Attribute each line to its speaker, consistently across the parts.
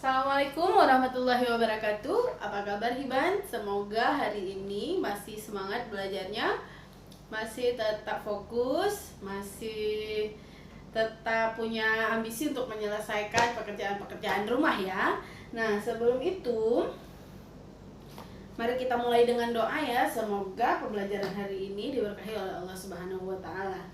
Speaker 1: Assalamualaikum warahmatullahi wabarakatuh. Apa kabar Hiban? Semoga hari ini masih semangat belajarnya, masih tetap fokus, masih tetap punya ambisi untuk menyelesaikan pekerjaan-pekerjaan rumah ya. Nah, sebelum itu mari kita mulai dengan doa ya. Semoga pembelajaran hari ini diberkahi oleh Allah Subhanahu wa taala.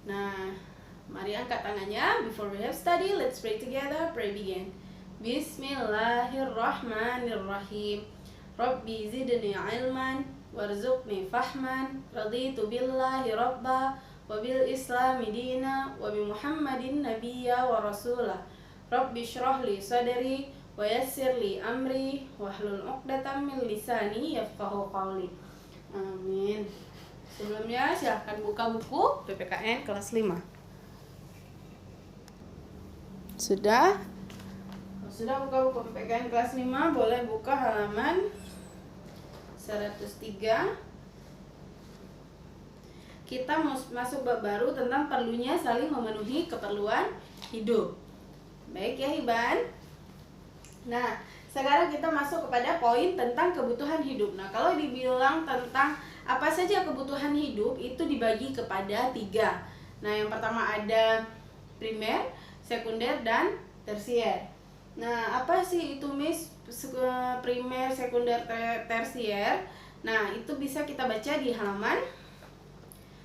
Speaker 1: Nah, mari angkat tangannya. Before we have study, let's pray together. Pray begin. Bismillahirrahmanirrahim. Rabbi zidni ilman warzuqni fahman. Raditu billahi rabba wa bil islami dina wa bi muhammadin nabiyya wa rasulah. Rabbi shrah li sadri wa yassir li amri wahlul 'uqdatam min lisani yafqahu qawli. Amin. Sebelumnya silahkan buka buku PPKN kelas 5. Sudah buka buku PPKN kelas 5, boleh buka halaman 103. Kita masuk bab baru tentang perlunya saling memenuhi keperluan hidup. Baik ya Hiban. Nah, sekarang kita masuk kepada poin tentang kebutuhan hidup. Nah, kalau dibilang tentang apa saja kebutuhan hidup, itu dibagi kepada 3. Nah, yang pertama ada primer, sekunder, dan tersier. Nah, apa sih itu Miss primer, sekunder, tersier? Nah, itu bisa kita baca di halaman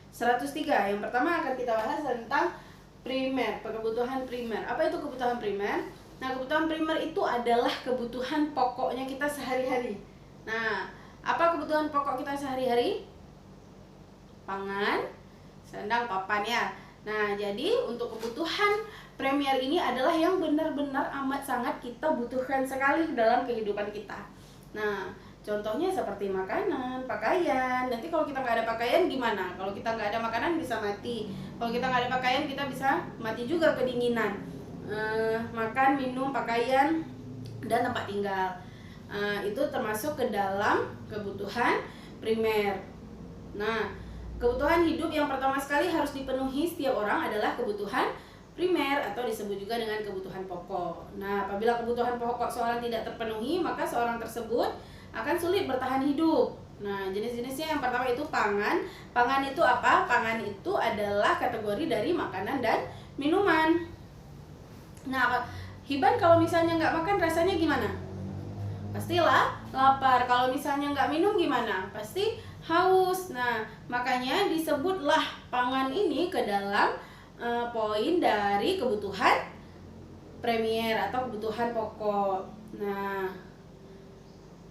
Speaker 1: 103. Yang pertama akan kita bahas tentang primer, kebutuhan primer. Apa itu kebutuhan primer? Nah, kebutuhan primer itu adalah kebutuhan pokoknya kita sehari-hari. Nah, apa kebutuhan pokok kita sehari-hari? Pangan, sandang, papan ya. Nah, jadi untuk kebutuhan primer ini adalah yang benar-benar amat sangat kita butuhkan sekali dalam kehidupan kita. Nah, contohnya seperti makanan, pakaian. Nanti kalau kita nggak ada pakaian gimana? Kalau kita nggak ada makanan bisa mati. Kalau kita nggak ada pakaian kita bisa mati juga kedinginan. Makan, minum, pakaian, dan tempat tinggal. Itu termasuk ke dalam kebutuhan primer. Nah, kebutuhan hidup yang pertama sekali harus dipenuhi setiap orang adalah kebutuhan primer atau disebut juga dengan kebutuhan pokok. Nah, apabila kebutuhan pokok seorang tidak terpenuhi, maka seorang tersebut akan sulit bertahan hidup. Nah, jenis-jenisnya yang pertama itu pangan. Pangan itu apa? Pangan itu adalah kategori dari makanan dan minuman. Nah, Hiban kalau misalnya nggak makan rasanya gimana? Pastilah lapar. Kalau misalnya nggak minum gimana? Pasti haus. Nah, makanya disebutlah pangan ini ke dalam poin dari kebutuhan primer atau kebutuhan pokok. Nah,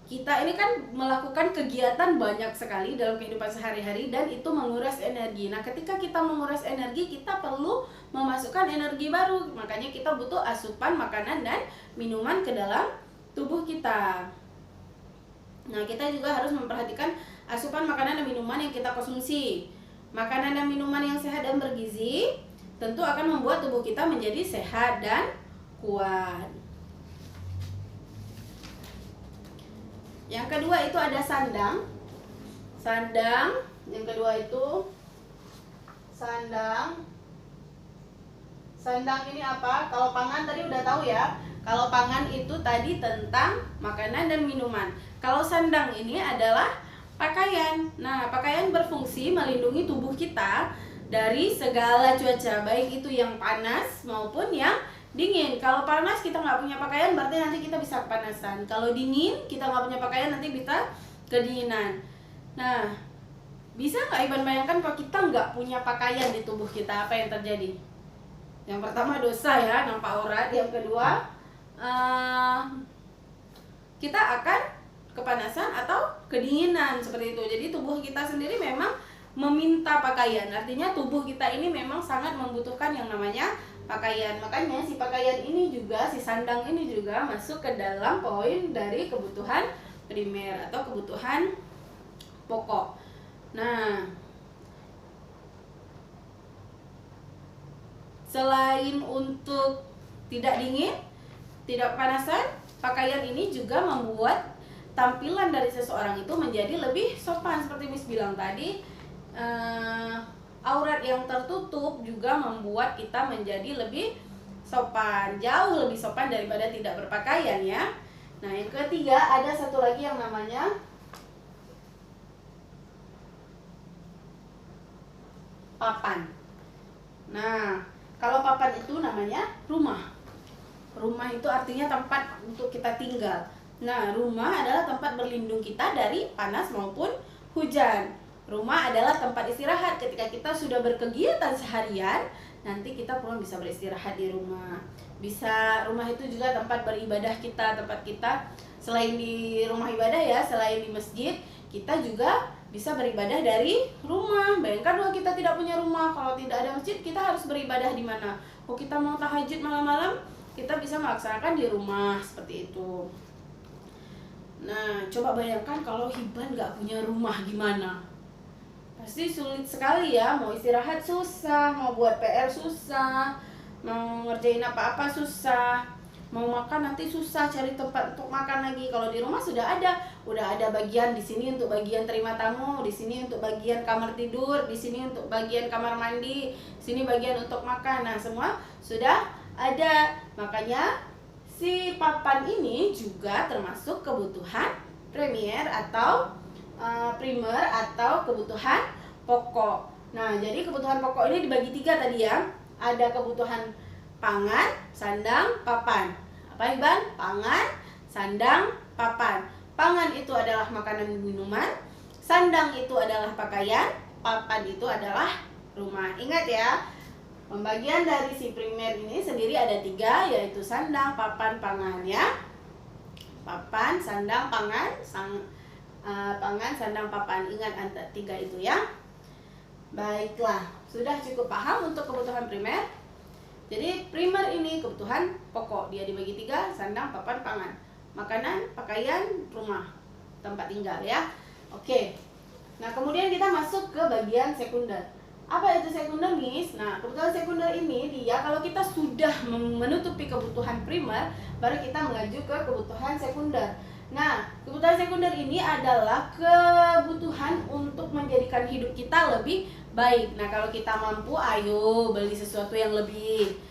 Speaker 1: kita ini kan melakukan kegiatan banyak sekali dalam kehidupan sehari-hari dan itu menguras energi. Nah, ketika kita menguras energi, kita perlu memasukkan energi baru. Makanya kita butuh asupan makanan dan minuman ke dalam tubuh kita. Nah, kita juga harus memperhatikan asupan makanan dan minuman yang kita konsumsi. Makanan dan minuman yang sehat dan bergizi tentu akan membuat tubuh kita menjadi sehat dan kuat. Yang kedua itu ada sandang. Sandang, yang kedua itu sandang. Sandang ini apa? Kalau pangan tadi udah tahu ya. Kalau pangan itu tadi tentang makanan dan minuman. Kalau sandang ini adalah pakaian. Nah, pakaian berfungsi melindungi tubuh kita dari segala cuaca, baik itu yang panas maupun yang dingin. Kalau panas kita nggak punya pakaian, berarti nanti kita bisa kepanasan. Kalau dingin kita nggak punya pakaian, nanti bisa kedinginan. Nah, bisa nggak Iban bayangkan kalau kita nggak punya pakaian di tubuh kita, apa yang terjadi? Yang pertama dosa ya, nampak aurat. Yang kedua, kita akan kepanasan atau kedinginan seperti itu. Jadi tubuh kita sendiri memang meminta pakaian. Artinya tubuh kita ini memang sangat membutuhkan yang namanya pakaian. Makanya si pakaian ini juga, si sandang ini juga masuk ke dalam poin dari kebutuhan primer atau kebutuhan pokok. Nah, selain untuk tidak dingin, tidak kepanasan, pakaian ini juga membuat tampilan dari seseorang itu menjadi lebih sopan. Seperti Miss bilang tadi, aurat yang tertutup juga membuat kita menjadi lebih sopan, jauh lebih sopan daripada tidak berpakaian ya. Nah, yang ketiga ada satu lagi yang namanya papan. Nah, kalau papan itu namanya rumah. Rumah itu artinya tempat untuk kita tinggal. Nah, rumah adalah tempat berlindung kita dari panas maupun hujan. Rumah adalah tempat istirahat ketika kita sudah berkegiatan seharian, nanti kita pulang bisa beristirahat di rumah. Bisa, rumah itu juga tempat beribadah kita, tempat kita selain di rumah ibadah ya, selain di masjid, kita juga bisa beribadah dari rumah. Bayangkan kalau kita tidak punya rumah, kalau tidak ada masjid, kita harus beribadah di mana? Kalau kita mau tahajud malam-malam, kita bisa melaksanakan di rumah seperti itu. Nah, coba bayangkan kalau Hiban nggak punya rumah gimana? Pasti sulit sekali ya, mau istirahat susah, mau buat PR susah, mau ngerjain apa-apa susah, mau makan nanti susah cari tempat untuk makan lagi. Kalau di rumah sudah ada bagian di sini untuk bagian terima tamu, di sini untuk bagian kamar tidur, di sini untuk bagian kamar mandi, sini bagian untuk makan. Nah, semua sudah ada. Makanya si papan ini juga termasuk kebutuhan primer atau kebutuhan pokok. Nah, jadi kebutuhan pokok ini dibagi 3 tadi ya. Ada kebutuhan pangan, sandang, papan. Apa Iban? Pangan, sandang, papan. Pangan itu adalah makanan dan minuman, sandang itu adalah pakaian, papan itu adalah rumah. Ingat ya, pembagian dari si primer ini sendiri ada 3, yaitu sandang, papan, pangan ya. Papan, sandang, pangan, pangan, sandang, papan. Ingat antara 3 itu ya. Baiklah, sudah cukup paham untuk kebutuhan primer. Jadi primer ini kebutuhan pokok, dia dibagi 3, sandang, papan, pangan. Makanan, pakaian, rumah, tempat tinggal ya. Oke. Nah, kemudian kita masuk ke bagian sekunder. Apa itu sekunder, Miss? Nah, kebutuhan sekunder ini dia kalau kita sudah menutupi kebutuhan primer, baru kita mengacu ke kebutuhan sekunder. Nah, kebutuhan sekunder ini adalah kebutuhan untuk menjadikan hidup kita lebih baik. Nah, kalau kita mampu, ayo beli sesuatu yang lebih.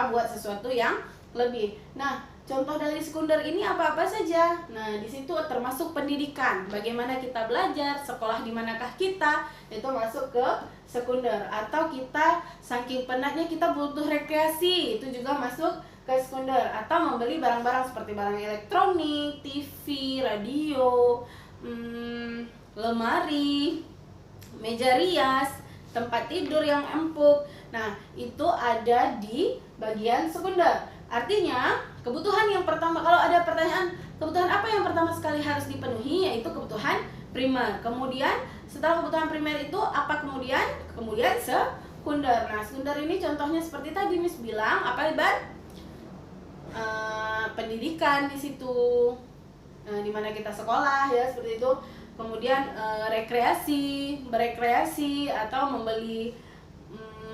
Speaker 1: Buat sesuatu yang lebih. Nah, contoh dari sekunder ini apa-apa saja. Nah, di situ termasuk pendidikan. Bagaimana kita belajar, sekolah di manakah kita, itu masuk ke sekunder. Atau kita saking penatnya kita butuh rekreasi, itu juga masuk ke sekunder. Atau membeli barang-barang seperti barang elektronik, TV, radio, lemari, meja rias, tempat tidur yang empuk. Nah, itu ada di bagian sekunder. Artinya, kebutuhan yang pertama, kalau ada pertanyaan, kebutuhan apa yang pertama sekali harus dipenuhi, yaitu kebutuhan primer. Kemudian, setelah kebutuhan primer itu, apa kemudian? Kemudian sekunder. Nah, sekunder ini contohnya seperti tadi Miss bilang, apa Iban? Pendidikan di situ, di mana kita sekolah ya, seperti itu. Kemudian berekreasi atau membeli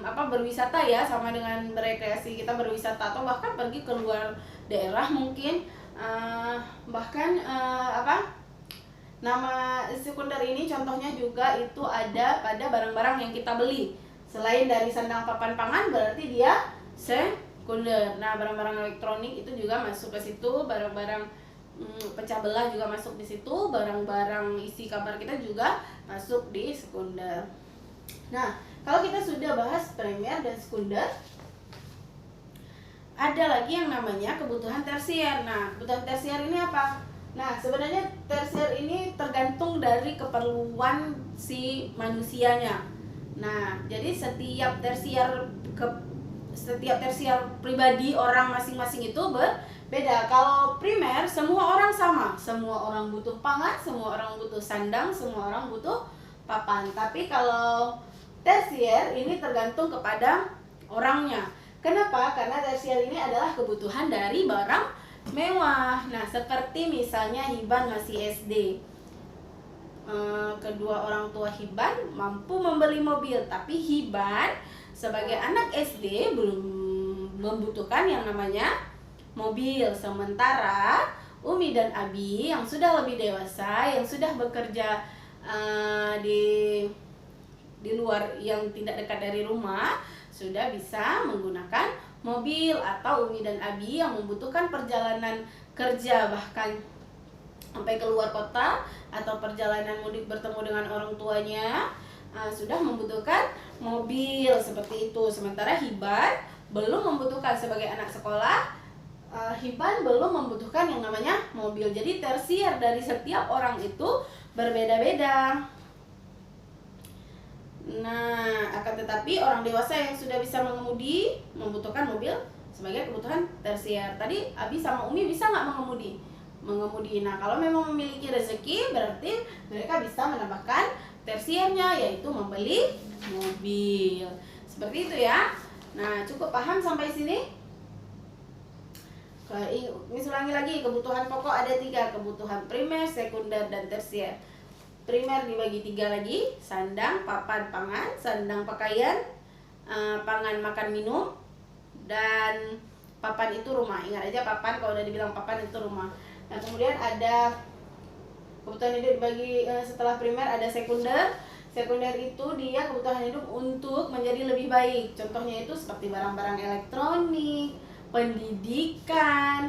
Speaker 1: berwisata ya, sama dengan berekreasi, kita berwisata atau bahkan pergi ke luar daerah mungkin, nama sekunder ini contohnya juga itu ada pada barang-barang yang kita beli. Selain dari sandang, papan, pangan, berarti dia sekunder. Nah, barang-barang elektronik itu juga masuk ke situ, barang-barang pecah belah juga masuk di situ, barang-barang isi kamar kita juga masuk di sekunder. Nah, kalau kita sudah bahas primer dan sekunder, ada lagi yang namanya kebutuhan tersier. Nah, kebutuhan tersier ini apa? Nah, sebenarnya tersier ini tergantung dari keperluan si manusianya. Nah, jadi setiap tersier pribadi orang masing-masing itu berbeda. Kalau primer semua orang sama, semua orang butuh pangan, semua orang butuh sandang, semua orang butuh papan. Tapi kalau tersier ini tergantung kepada orangnya. Kenapa? Karena tersier ini adalah kebutuhan dari barang mewah. Nah, seperti misalnya Hiban masih SD. Kedua orang tua Hiban mampu membeli mobil, tapi Hiban sebagai anak SD belum membutuhkan yang namanya mobil. Sementara Umi dan Abi yang sudah lebih dewasa, yang sudah bekerja di luar, yang tidak dekat dari rumah, sudah bisa menggunakan mobil, atau Umi dan Abi yang membutuhkan perjalanan kerja bahkan sampai keluar kota atau perjalanan mudik bertemu dengan orang tuanya, sudah membutuhkan mobil seperti itu. Sementara Hiban belum membutuhkan, sebagai anak sekolah, Hiban belum membutuhkan yang namanya mobil. Jadi tersier dari setiap orang itu berbeda-beda. Nah, akan tetapi orang dewasa yang sudah bisa mengemudi membutuhkan mobil sebagai kebutuhan tersier. Tadi Abi sama Umi bisa nggak mengemudi? Mengemudi. Nah, kalau memang memiliki rezeki, berarti mereka bisa menambahkan tersiernya, yaitu membeli mobil. Seperti itu ya. Nah, cukup paham sampai sini? Ini ulangi lagi, kebutuhan pokok ada 3, kebutuhan primer, sekunder, dan tersier. Primer dibagi 3 lagi, sandang, papan, pangan, sandang pakaian, pangan, makan, minum, dan papan itu rumah. Ingat aja papan, kalau udah dibilang papan itu rumah. Nah, kemudian ada kebutuhan hidup dibagi setelah primer ada sekunder. Sekunder itu dia kebutuhan hidup untuk menjadi lebih baik. Contohnya itu seperti barang-barang elektronik, pendidikan,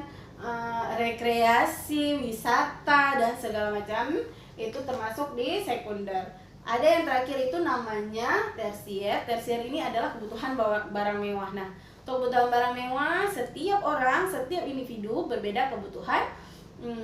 Speaker 1: rekreasi, wisata, dan segala macam itu termasuk di sekunder. Ada yang terakhir itu namanya tersier. Tersier ini adalah kebutuhan barang mewah. Nah, untuk kebutuhan barang mewah, setiap orang, setiap individu berbeda kebutuhan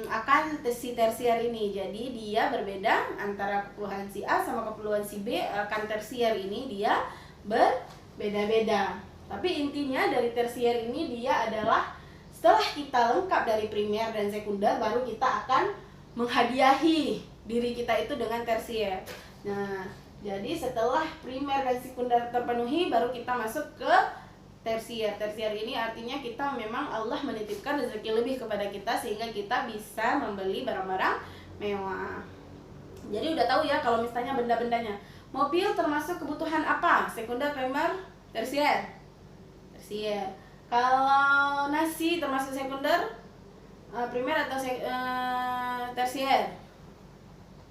Speaker 1: akan si tersier ini. Jadi dia berbeda antara kebutuhan si A sama keperluan si B. Akan tersier ini dia berbeda-beda. Tapi intinya dari tersier ini dia adalah setelah kita lengkap dari primer dan sekunder, baru kita akan menghadiahi diri kita itu dengan tersier. Nah, jadi setelah primer dan sekunder terpenuhi, baru kita masuk ke tersier. Tersier ini artinya kita memang Allah menitipkan rezeki lebih kepada kita sehingga kita bisa membeli barang-barang mewah. Jadi udah tahu ya kalau misalnya benda-bendanya. Mobil termasuk kebutuhan apa? Sekunder, primer, tersier? Tersier. Kalau nasi termasuk sekunder, primer atau tersier?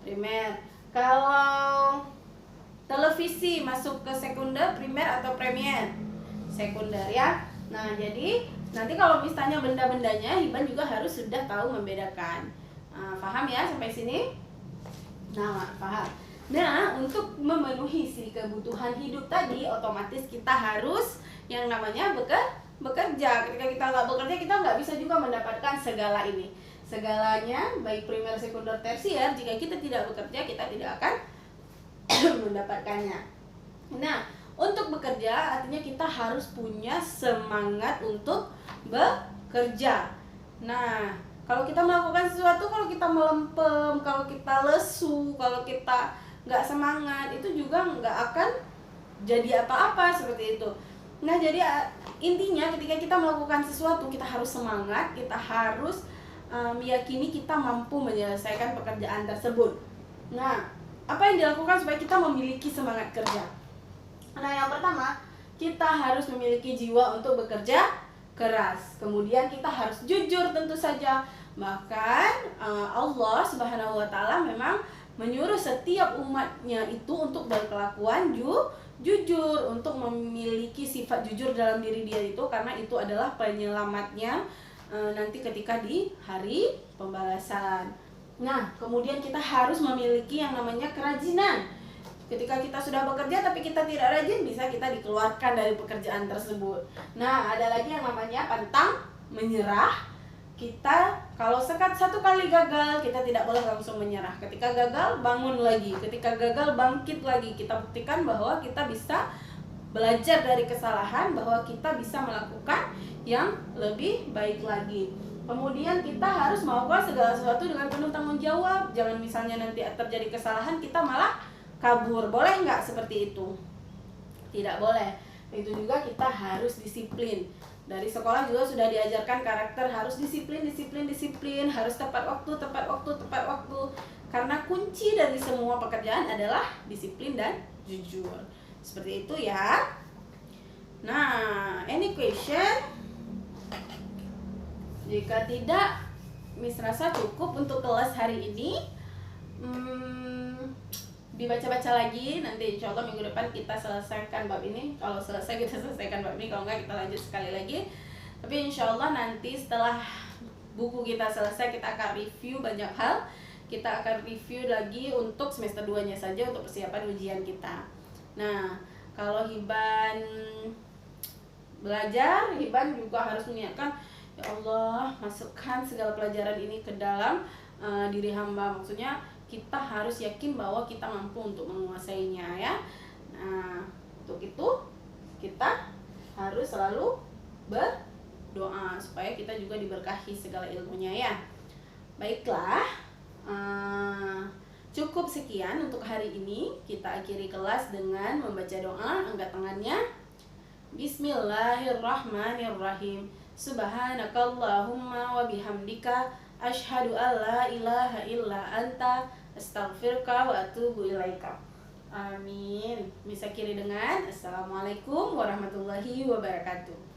Speaker 1: Primer. Kalau televisi masuk ke sekunder, primer atau premier? Sekunder ya. Nah, jadi nanti kalau misalnya benda-bendanya, Hiban juga harus sudah tahu membedakan. Paham ya sampai sini? Nah, paham. Nah, untuk memenuhi si kebutuhan hidup tadi, otomatis kita harus yang namanya bekerja. Ketika kita nggak bekerja, kita nggak bisa juga mendapatkan segala ini. Segalanya, baik primer, sekunder, tersier, jika kita tidak bekerja, kita tidak akan mendapatkannya. Nah, untuk bekerja artinya kita harus punya semangat untuk bekerja. Nah, kalau kita melakukan sesuatu, kalau kita melempem, kalau kita lesu, kalau kita nggak semangat, itu juga nggak akan jadi apa-apa seperti itu. Nah, jadi intinya ketika kita melakukan sesuatu, kita harus semangat, kita harus meyakini kita mampu menyelesaikan pekerjaan tersebut. Nah, apa yang dilakukan supaya kita memiliki semangat kerja? Nah, yang pertama, kita harus memiliki jiwa untuk bekerja keras. Kemudian kita harus jujur tentu saja. Bahkan Allah Subhanahu wa Ta'ala memang menyuruh setiap umatnya itu untuk berkelakuan jujur, untuk memiliki sifat jujur dalam diri dia itu, karena itu adalah penyelamatnya nanti ketika di hari pembalasan. Nah, kemudian kita harus memiliki yang namanya kerajinan. Ketika kita sudah bekerja tapi kita tidak rajin, bisa kita dikeluarkan dari pekerjaan tersebut. Nah, ada lagi yang namanya pantang menyerah. Kita kalau satu kali gagal, kita tidak boleh langsung menyerah. Ketika gagal, bangun lagi. Ketika gagal, bangkit lagi. Kita buktikan bahwa kita bisa belajar dari kesalahan, bahwa kita bisa melakukan yang lebih baik lagi. Kemudian kita harus melakukan segala sesuatu dengan penuh tanggung jawab. Jangan misalnya nanti terjadi kesalahan, kita malah kabur. Boleh nggak seperti itu? Tidak boleh. Itu juga kita harus disiplin. Dari sekolah juga sudah diajarkan karakter harus disiplin, harus tepat waktu. Karena kunci dari semua pekerjaan adalah disiplin dan jujur. Seperti itu ya. Nah, any question? Jika tidak, Miss rasa cukup untuk kelas hari ini. dibaca-baca lagi. Nanti insya Allah minggu depan kita selesaikan bab ini. Kalau selesai kita selesaikan bab ini, kalau enggak kita lanjut sekali lagi. Tapi insya Allah nanti setelah buku kita selesai, kita akan review banyak hal. Kita akan review lagi untuk semester 2-nya saja, untuk persiapan ujian kita. Nah, kalau Hiban belajar, Hiban juga harus meniatkan, ya Allah, masukkan segala pelajaran ini ke dalam diri hamba. Maksudnya kita harus yakin bahwa kita mampu untuk menguasainya ya. Nah, untuk itu kita harus selalu berdoa supaya kita juga diberkahi segala ilmunya ya. Baiklah, cukup sekian untuk hari ini. Kita akhiri kelas dengan membaca doa. Angkat tangannya. Bismillahirrahmanirrahim. Subhanakallahumma wa bihamdika asyhadu an la ilaha illa anta astaghfiruka wa atubu ilaika. Amin. Bisa kiri dengan Assalamualaikum warahmatullahi wabarakatuh.